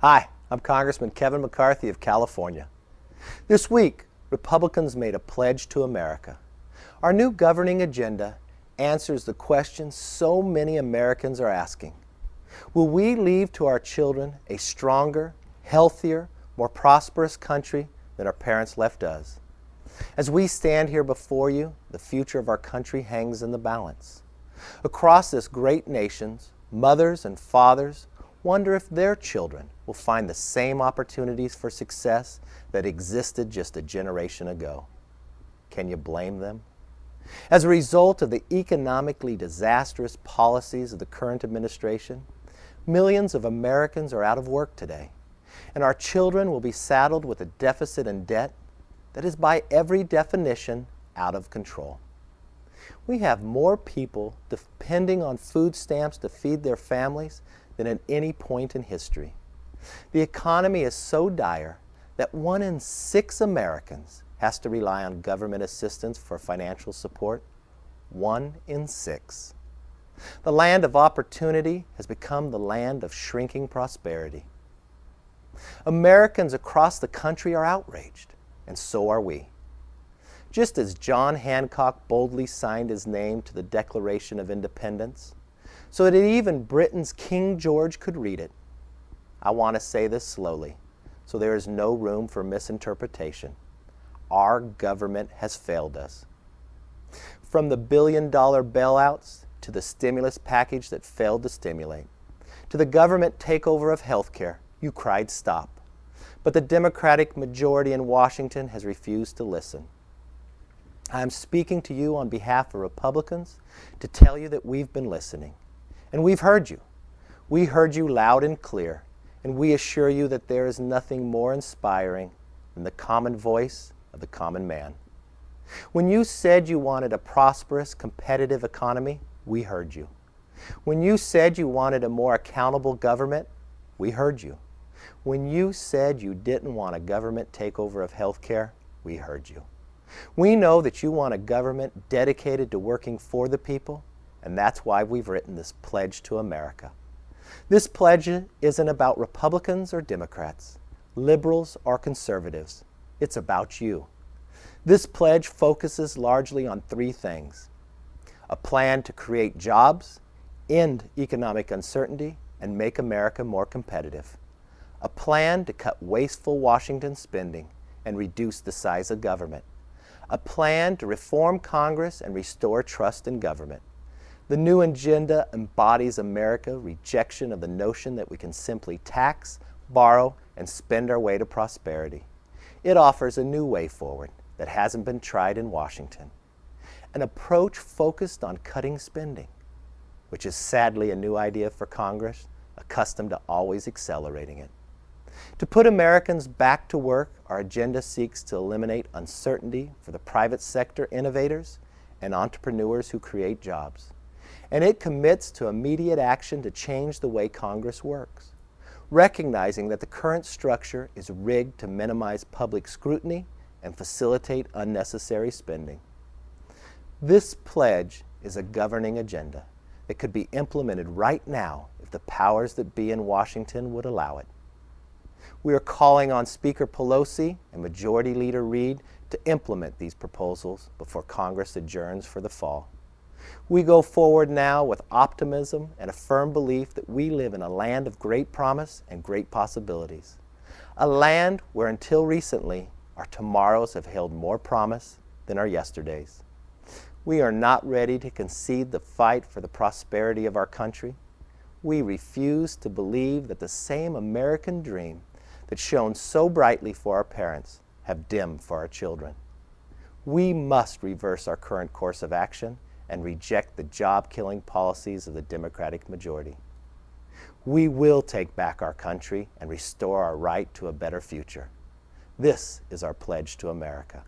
Hi, I'm Congressman Kevin McCarthy of California. This week, Republicans made a pledge to America. Our new governing agenda answers the question so many Americans are asking. Will we leave to our children a stronger, healthier, more prosperous country than our parents left us? As we stand here before you, the future of our country hangs in the balance. Across this great nation, mothers and fathers wonder if their children will find the same opportunities for success that existed just a generation ago. Can you blame them? As a result of the economically disastrous policies of the current administration, millions of Americans are out of work today, and our children will be saddled with a deficit and debt that is by every definition out of control. We have more people depending on food stamps to feed their families than at any point in history. The economy is so dire that 1 in 6 Americans has to rely on government assistance for financial support. 1 in 6. The land of opportunity has become the land of shrinking prosperity. Americans across the country are outraged, and so are we. Just as John Hancock boldly signed his name to the Declaration of Independence, so that even Britain's King George could read it, I want to say this slowly, so there is no room for misinterpretation. Our government has failed us. From the billion-dollar bailouts to the stimulus package that failed to stimulate, to the government takeover of health care, you cried stop. But the Democratic majority in Washington has refused to listen. I am speaking to you on behalf of Republicans to tell you that we've been listening. And we've heard you. We heard you loud and clear, and we assure you that there is nothing more inspiring than the common voice of the common man. When you said you wanted a prosperous, competitive economy, we heard you. When you said you wanted a more accountable government, we heard you. When you said you didn't want a government takeover of health care, we heard you. We know that you want a government dedicated to working for the people, and that's why we've written this pledge to America. This pledge isn't about Republicans or Democrats, liberals or conservatives. It's about you. This pledge focuses largely on 3 things: a plan to create jobs, end economic uncertainty, and make America more competitive; a plan to cut wasteful Washington spending and reduce the size of government; a plan to reform Congress and restore trust in government. The new agenda embodies America's rejection of the notion that we can simply tax, borrow, and spend our way to prosperity. It offers a new way forward that hasn't been tried in Washington. An approach focused on cutting spending, which is sadly a new idea for Congress, accustomed to always accelerating it. To put Americans back to work, our agenda seeks to eliminate uncertainty for the private sector innovators and entrepreneurs who create jobs. And it commits to immediate action to change the way Congress works, recognizing that the current structure is rigged to minimize public scrutiny and facilitate unnecessary spending. This pledge is a governing agenda that could be implemented right now if the powers that be in Washington would allow it. We are calling on Speaker Pelosi and Majority Leader Reid to implement these proposals before Congress adjourns for the fall. We go forward now with optimism and a firm belief that we live in a land of great promise and great possibilities. A land where until recently our tomorrows have held more promise than our yesterdays. We are not ready to concede the fight for the prosperity of our country. We refuse to believe that the same American dream that shone so brightly for our parents have dimmed for our children. We must reverse our current course of action and reject the job-killing policies of the Democratic majority. We will take back our country and restore our right to a better future. This is our pledge to America.